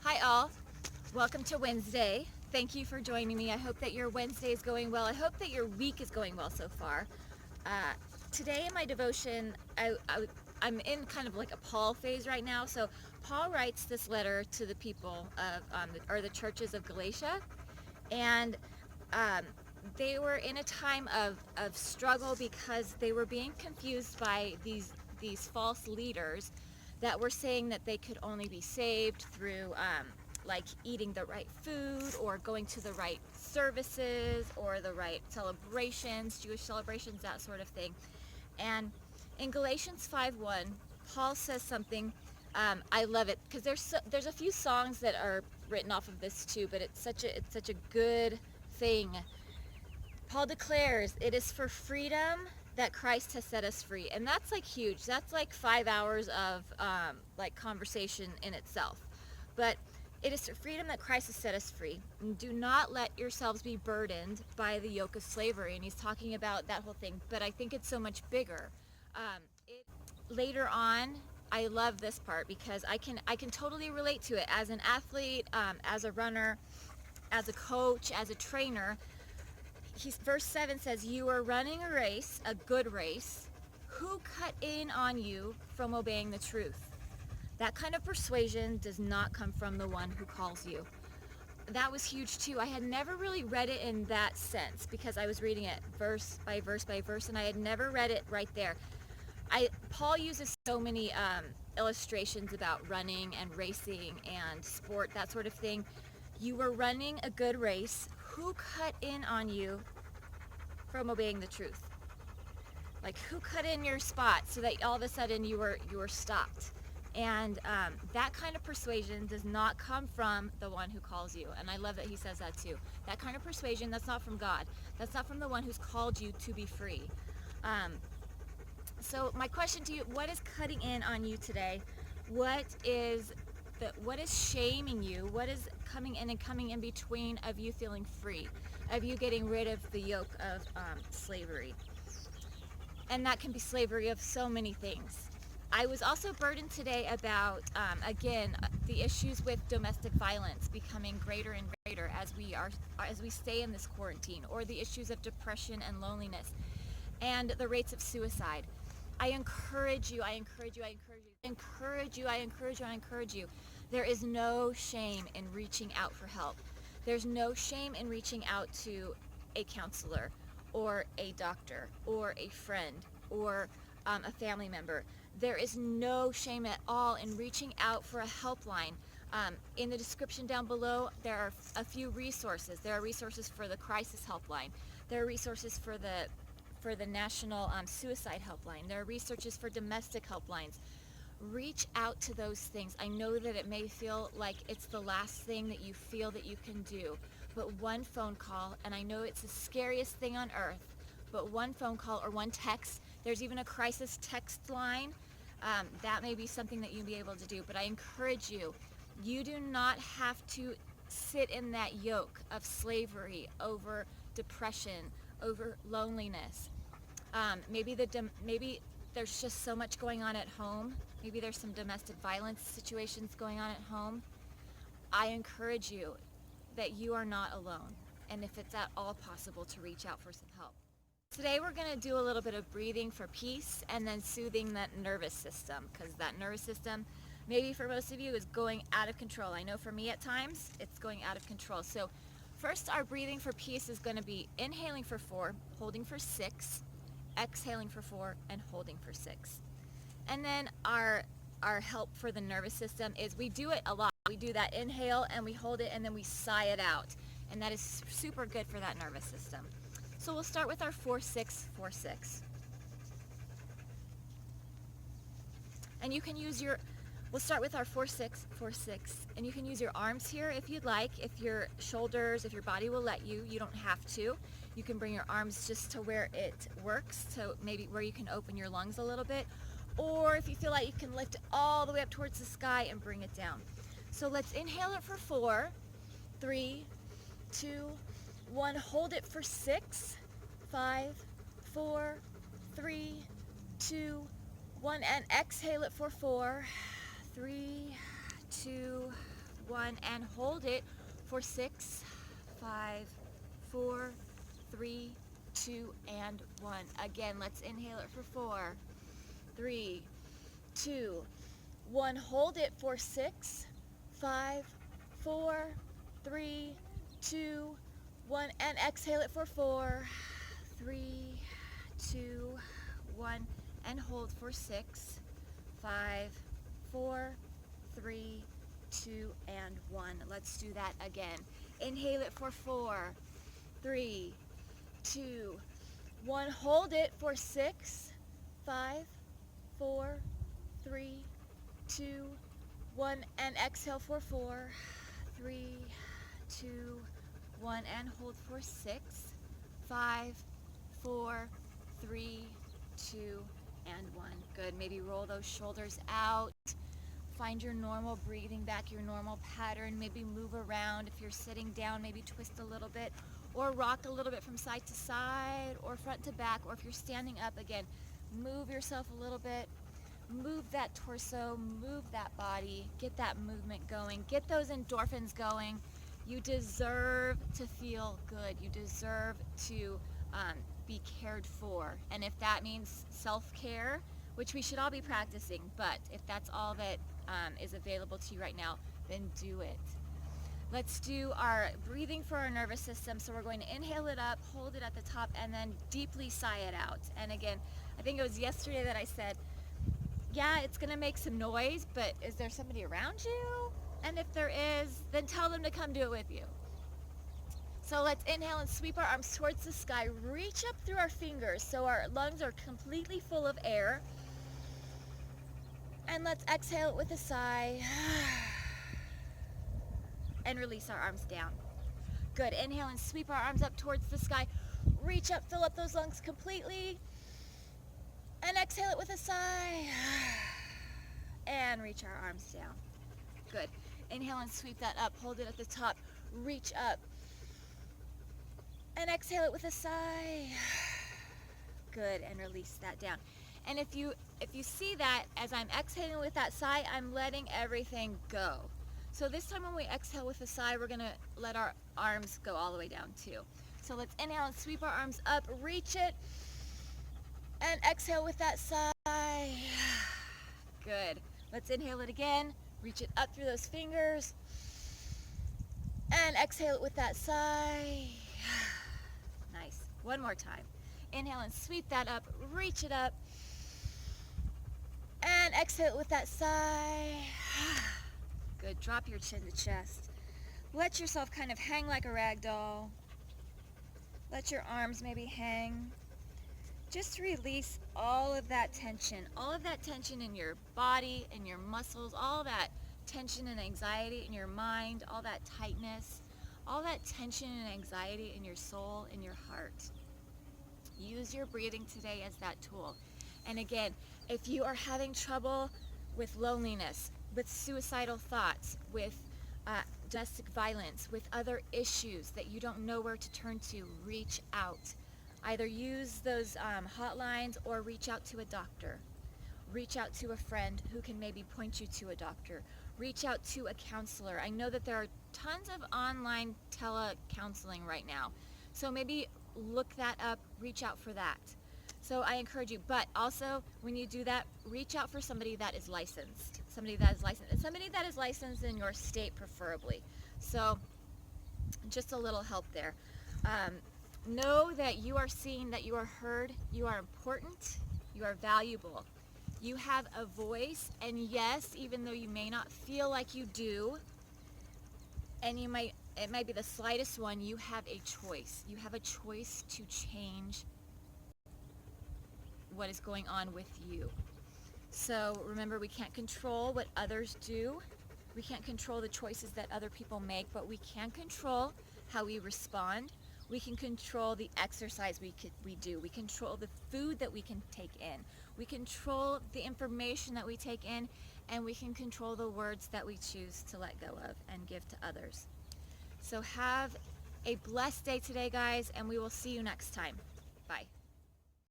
Hi all, welcome to Wednesday. Thank you for joining me. I hope that your Wednesday is going well. I hope that your week is going well so far. Today in my devotion, I'm in kind of like a Paul phase right now. So Paul writes this letter to the people of the churches of Galatia, and they were in a time of struggle because they were being confused by these false leaders that were saying that they could only be saved through like eating the right food or going to the right services or the right celebrations, Jewish celebrations, that sort of thing. And in Galatians 5:1, Paul says something. I love it because there's a few songs that are written off of this too, but it's such a good thing. Paul declares, "It is for freedom that Christ has set us free," and that's like huge. That's like 5 hours of like conversation in itself. But it is for freedom that Christ has set us free. And do not let yourselves be burdened by the yoke of slavery. And he's talking about that whole thing. But I think it's so much bigger. Later on, I love this part because I can totally relate to it as an athlete, as a runner, as a coach, as a trainer. Verse 7 says, "You are running a race, a good race. Who cut in on you from obeying the truth?" That kind of persuasion does not come from the one who calls you. That was huge too. I had never really read it in that sense because I was reading it verse by verse by verse, and I had never read it right there. Paul uses so many illustrations about running and racing and sport, that sort of thing. You were running a good race. Who cut in on you from obeying the truth? Like, who cut in your spot so that all of a sudden you were stopped? And that kind of persuasion does not come from the one who calls you. And I love that he says that too. That kind of persuasion, that's not from God. That's not from the one who's called you to be free. So my question to you, what is cutting in on you today? What is shaming you? What is coming in between of you feeling free, of you getting rid of the yoke of slavery? And that can be slavery of so many things. I was also burdened today about, again, the issues with domestic violence becoming greater and greater as we stay in this quarantine, or the issues of depression and loneliness, and the rates of suicide. I encourage you. There is no shame in reaching out for help. There's no shame in reaching out to a counselor or a doctor or a friend or a family member. There is no shame at all in reaching out for a helpline. In the description down below, there are a few resources. There are resources for the Crisis Helpline. There are resources for the National Suicide Helpline. There are resources for domestic helplines. Reach out to those things. I know that it may feel like it's the last thing that you feel that you can do, but one phone call, and I know it's the scariest thing on earth, but one phone call or one text, there's even a crisis text line, that may be something that you'll be able to do. But I encourage you, you do not have to sit in that yoke of slavery over depression, over loneliness. Maybe there's just so much going on at home. Maybe there's some domestic violence situations going on at home. I encourage you that you are not alone, and if it's at all possible, to reach out for some help. Today we're going to do a little bit of breathing for peace and then soothing that nervous system, because that nervous system, maybe for most of you, is going out of control. I know for me at times it's going out of control. So first, our breathing for peace is going to be inhaling for 4, holding for 6, exhaling for 4, and holding for 6. And then our help for the nervous system is, we do it a lot. We do that inhale and we hold it and then we sigh it out. And that is super good for that nervous system. So we'll start with our 4-6-4-6. And you can use we'll start with our 4-6-4-6. And you can use your arms here if you'd like. If your shoulders, if your body will let you, you don't have to. You can bring your arms just to where it works, to maybe where you can open your lungs a little bit. Or if you feel like you can lift it all the way up towards the sky and bring it down. So let's inhale it for 4, 3, 2, 1. Hold it for 6, 5, 4, 3, 2, 1. And exhale it for 4, 3, 2, 1, and hold it for 6, 5, 4, 3, 2, and 1. Again, let's inhale it for 4, 3, 2, 1. Hold it for 6, 5, 4, 3, 2, 1, and exhale it for 4, 3, 2, 1, and hold for 6, 5, 4, 3, 2, and 1. Let's do that again. Inhale it for 4, 3, 2, 1. Hold it for 6, 5, 4, 3, 2, 1, and exhale for 4, 3, 2, 1, and hold for 6, 5, 4, 3, 2, and 1. Good. Maybe roll those shoulders out. Find your normal breathing back, your normal pattern. Maybe move around. If you're sitting down, maybe twist a little bit or rock a little bit from side to side or front to back. Or if you're standing up, again, move yourself a little bit. Move that torso, move that body, get that movement going, get those endorphins going. You deserve to feel good. You deserve to be cared for. And if that means self-care, which we should all be practicing, but if that's all that is available to you right now, then do it. Let's do our breathing for our nervous system. So we're going to inhale it up, hold it at the top, and then deeply sigh it out. And again, I think it was yesterday that I said, yeah, it's going to make some noise, but is there somebody around you? And if there is, then tell them to come do it with you. So let's inhale and sweep our arms towards the sky. Reach up through our fingers so our lungs are completely full of air. And let's exhale it with a sigh. And release our arms down. Good. Inhale and sweep our arms up towards the sky. Reach up, fill up those lungs completely. And exhale it with a sigh. And reach our arms down. Good. Inhale and sweep that up. Hold it at the top. Reach up. And exhale it with a sigh. Good. And release that down. And if you see that, as I'm exhaling with that sigh, I'm letting everything go. So this time when we exhale with a sigh, we're going to let our arms go all the way down too. So let's inhale and sweep our arms up. Reach it. And exhale with that sigh. Good. Let's inhale it again. Reach it up through those fingers. And exhale it with that sigh. Nice. One more time. Inhale and sweep that up. Reach it up. And exhale it with that sigh. Good. Drop your chin to chest. Let yourself kind of hang like a rag doll. Let your arms maybe hang. Just release all of that tension in your body, in your muscles, all that tension and anxiety in your mind, all that tightness, all that tension and anxiety in your soul, in your heart. Use your breathing today as that tool. And again, if you are having trouble with loneliness, with suicidal thoughts, with domestic violence, with other issues that you don't know where to turn to, reach out. Either use those hotlines or reach out to a doctor. Reach out to a friend who can maybe point you to a doctor. Reach out to a counselor. I know that there are tons of online telecounseling right now. So maybe look that up, reach out for that. So I encourage you, but also when you do that, reach out for somebody that is licensed. Somebody that is licensed in your state preferably. So just a little help there. Know that you are seen, that you are heard, you are important, you are valuable. You have a voice, and yes, even though you may not feel like you do, and it might be the slightest one, you have a choice. You have a choice to change what is going on with you. So remember, we can't control what others do. We can't control the choices that other people make, but we can control how we respond. We can control the exercise we do. We control the food that we can take in. We control the information that we take in, and we can control the words that we choose to let go of and give to others. So have a blessed day today, guys, and we will see you next time. Bye.